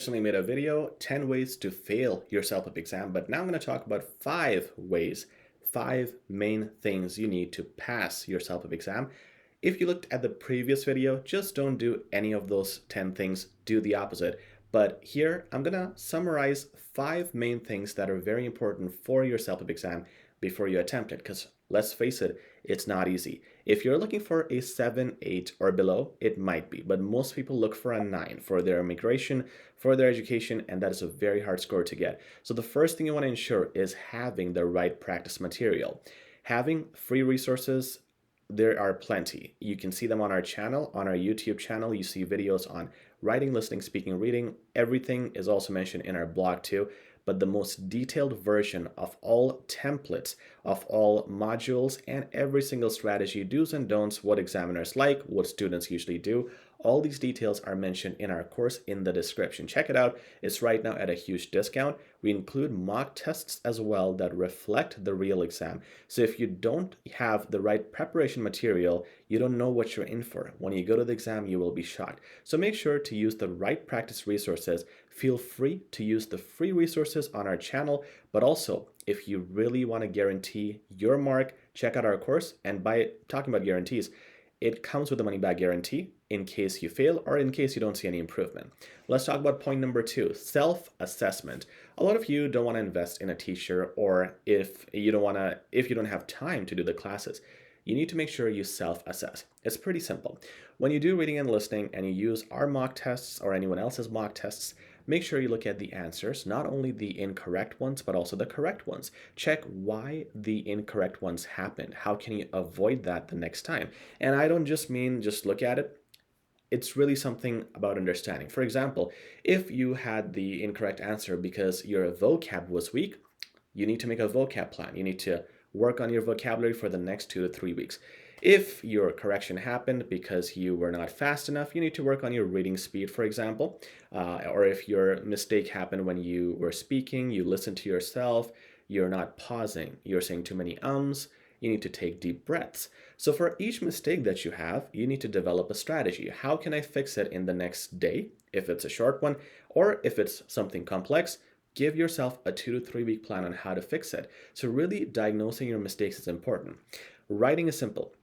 Recently made a video, 10 ways to fail your CELPIP exam, but now I'm going to talk about 5 ways, 5 main things you need to pass your CELPIP exam. If you looked at the previous video, just don't do any of those 10 things, do the opposite. But here, I'm going to summarize 5 main things that are very important for your CELPIP exam before you attempt it, because let's face it, it's not easy. If you're looking for a 7, 8, or below, it might be, but most people look for a 9 for their immigration, for their education, and that is a very hard score to get. So the first thing you want to ensure is having the right practice material. Having free resources, there are plenty. You can see them on our channel, on our YouTube channel. You see videos on writing, listening, speaking, reading. Everything is also mentioned in our blog too. But the most detailed version of all templates, of all modules, and every single strategy, do's and don'ts, what examiners like, what students usually do, all these details are mentioned in our course in the description. Check it out. It's right now at a huge discount. We include mock tests as well that reflect the real exam. So if you don't have the right preparation material, you don't know what you're in for. When you go to the exam, you will be shocked. So make sure to use the right practice resources. Feel free to use the free resources on our channel, but also if you really want to guarantee your mark, check out our course. And by talking about guarantees, it comes with a money-back guarantee in case you fail or in case you don't see any improvement. Let's talk about point number 2, self-assessment. A lot of you don't want to invest in a teacher, or if you don't have time to do the classes, you need to make sure you self-assess. It's pretty simple. When you do reading and listening and you use our mock tests or anyone else's mock tests, make sure you look at the answers, not only the incorrect ones, but also the correct ones. Check why the incorrect ones happened. How can you avoid that the next time? And I don't just mean just look at it. It's really something about understanding. For example, if you had the incorrect answer because your vocab was weak, you need to make a vocab plan. You need to work on your vocabulary for the next 2 to 3 weeks. If your correction happened because you were not fast enough, you need to work on your reading speed, for example. Or if your mistake happened when you were speaking, you listened to yourself, you're not pausing, you're saying too many ums, you need to take deep breaths. So for each mistake that you have, you need to develop a strategy. How can I fix it in the next day, if it's a short one, or if it's something complex? Give yourself a 2 to 3 week plan on how to fix it. So really diagnosing your mistakes is important. Writing is simple.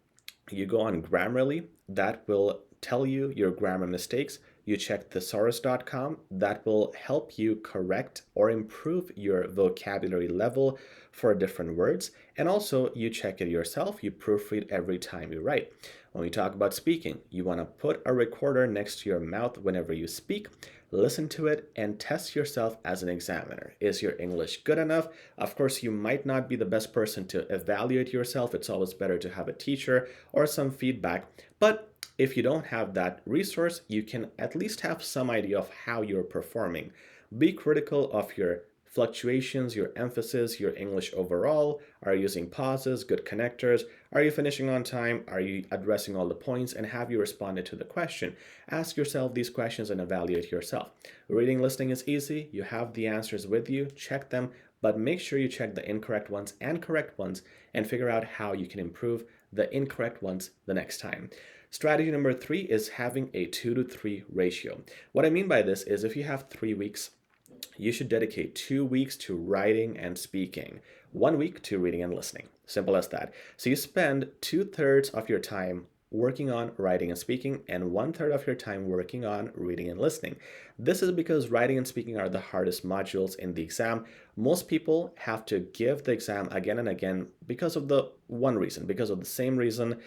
You go on Grammarly, that will tell you your grammar mistakes. You check thesaurus.com, that will help you correct or improve your vocabulary level for different words. And also you check it yourself, you proofread every time you write. When we talk about speaking, you want to put a recorder next to your mouth whenever you speak, listen to it, and test yourself as an examiner. Is your English good enough? Of course, you might not be the best person to evaluate yourself. It's always better to have a teacher or some feedback. But if you don't have that resource, you can at least have some idea of how you're performing. Be critical of your fluctuations, your emphasis, your English overall. Are you using pauses, good connectors? Are you finishing on time? Are you addressing all the points? And have you responded to the question? Ask yourself these questions and evaluate yourself. Reading, listening is easy. You have the answers with you. Check them, but make sure you check the incorrect ones and correct ones and figure out how you can improve the incorrect ones the next time. Strategy number 3 is having a 2 to 3 ratio. What I mean by this is if you have 3 weeks, you should dedicate 2 weeks to writing and speaking, 1 week to reading and listening. Simple as that. So you spend 2/3 of your time working on writing and speaking and 1/3 of your time working on reading and listening. This is because writing and speaking are the hardest modules in the exam. Most people have to give the exam again and again because of the one reason, because of the same reason.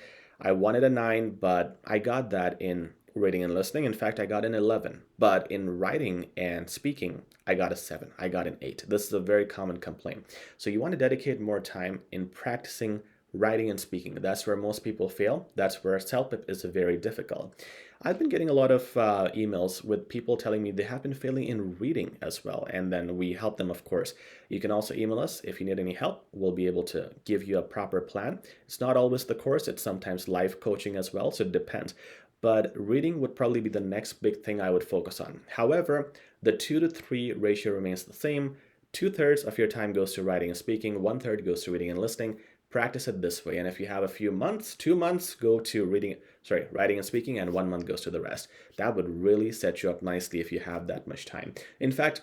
I wanted a 9, but I got that in reading and listening. In fact, I got an 11, but in writing and speaking, I got a 7. I got an 8. This is a very common complaint. So you want to dedicate more time in practicing writing and speaking. That's where most people fail. That's where CELPIP is very difficult. I've been getting a lot of emails with people telling me they have been failing in reading as well, and then we help them, of course. You can also email us if you need any help. We'll be able to give you a proper plan. It's not always the course, it's sometimes live coaching as well, so it depends. But reading would probably be the next big thing I would focus on. However, the 2 to 3 ratio remains the same. 2/3 of your time goes to writing and speaking, 1/3 goes to reading and listening. practice it this way. And if you have a few months, 2 months, go to writing and speaking, and 1 month goes to the rest. That would really set you up nicely if you have that much time. In fact,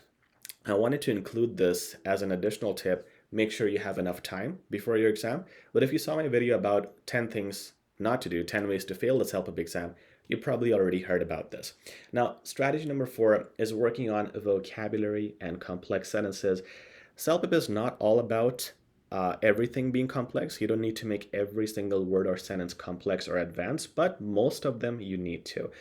I wanted to include this as an additional tip. Make sure you have enough time before your exam. But if you saw my video about 10 things not to do, 10 ways to fail the CELPIP exam, you probably already heard about this. Now, strategy number 4 is working on vocabulary and complex sentences. CELPIP is not all about everything being complex. You don't need to make every single word or sentence complex or advanced, but most of them you need to.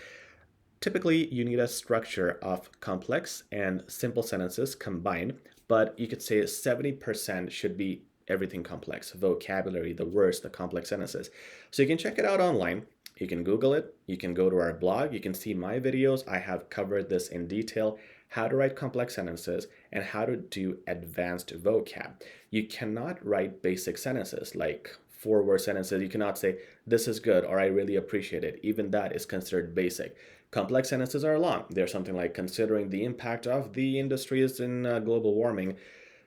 Typically, you need a structure of complex and simple sentences combined, but you could say 70% should be everything complex: vocabulary, the words, the complex sentences. So you can check it out online. You can Google it. You can go to our blog. You can see my videos. I have covered this in detail: how to write complex sentences and how to do advanced vocab. You cannot write basic sentences like 4-word sentences. You cannot say, "This is good," or "I really appreciate it." Even that is considered basic. Complex sentences are long. They're something like, "Considering the impact of the industries in global warming,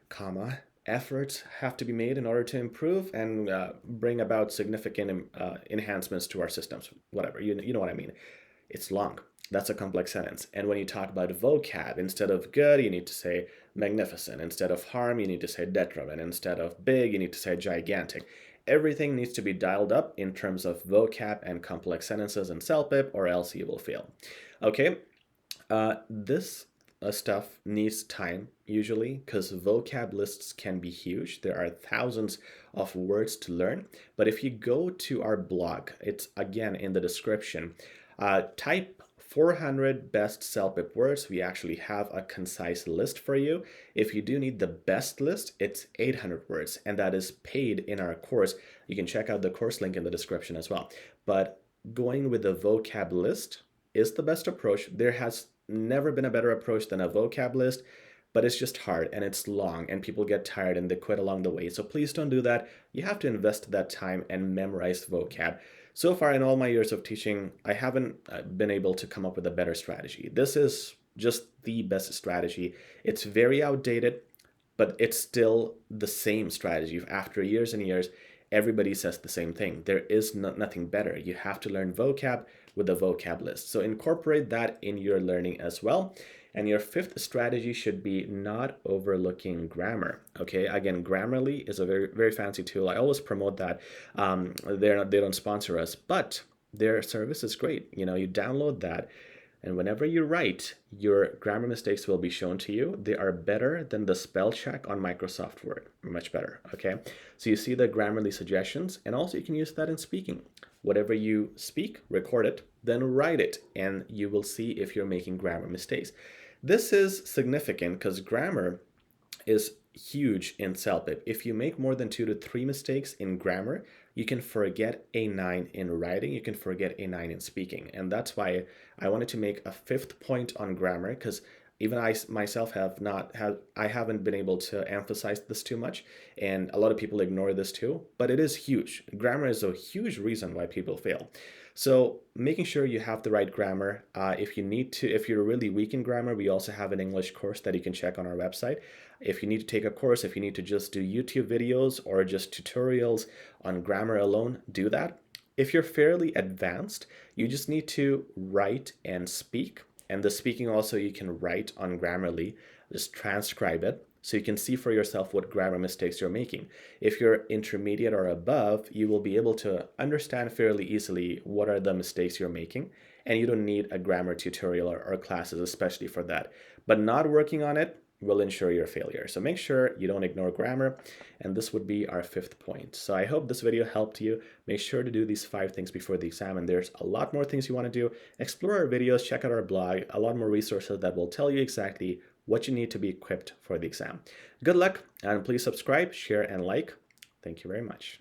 comma, efforts have to be made in order to improve and bring about significant enhancements to our systems." Whatever, you know what I mean. It's long. That's a complex sentence. And when you talk about vocab, instead of good, you need to say magnificent. Instead of harm, you need to say detriment. Instead of big, you need to say gigantic. Everything needs to be dialed up in terms of vocab and complex sentences in CELPIP, or else you will fail. Okay, this stuff needs time usually, because vocab lists can be huge. There are thousands of words to learn. But if you go to our blog, it's again in the description, type 400 best CELPIP words. We actually have a concise list for you. If you do need the best list, it's 800 words, and that is paid in our course. You can check out the course link in the description as well. But going with the vocab list is the best approach. There has never been a better approach than a vocab list, but it's just hard and it's long and people get tired and they quit along the way. So please don't do that. You have to invest that time and memorize vocab. So far in all my years of teaching, I haven't been able to come up with a better strategy. This is just the best strategy. It's very outdated, but it's still the same strategy. After years and years, everybody says the same thing. There is nothing better. You have to learn vocab with a vocab list. So incorporate that in your learning as well. And your 5th strategy should be not overlooking grammar. Okay, again, Grammarly is a very, very fancy tool. I always promote that. They don't sponsor us, but their service is great. You know, you download that, and whenever you write, your grammar mistakes will be shown to you. They are better than the spell check on Microsoft Word, much better, okay? So you see the Grammarly suggestions, and also you can use that in speaking. Whatever you speak, record it, then write it, and you will see if you're making grammar mistakes. This is significant because grammar is huge in CELPIP. If you make more than 2 to 3 mistakes in grammar, you can forget a 9 in writing, you can forget a 9 in speaking. And that's why I wanted to make a 5th point on grammar, because even I myself haven't been able to emphasize this too much, and a lot of people ignore this too, but it is huge. Grammar is a huge reason why people fail. So making sure you have the right grammar. If you're really weak in grammar, we also have an English course that you can check on our website. If you need to take a course, if you need to just do YouTube videos or just tutorials on grammar alone, do that. If you're fairly advanced, you just need to write and speak. And the speaking also you can write on Grammarly, just transcribe it so you can see for yourself what grammar mistakes you're making. If you're intermediate or above, you will be able to understand fairly easily what are the mistakes you're making, and you don't need a grammar tutorial or classes especially for that. But not working on it will ensure your failure. So make sure you don't ignore grammar, and this would be our 5th point. So I hope this video helped you. Make sure to do these 5 things before the exam, and there's a lot more things you want to do. Explore our videos, check out our blog, a lot more resources that will tell you exactly what you need to be equipped for the exam. Good luck, and please subscribe, share, and like. Thank you very much.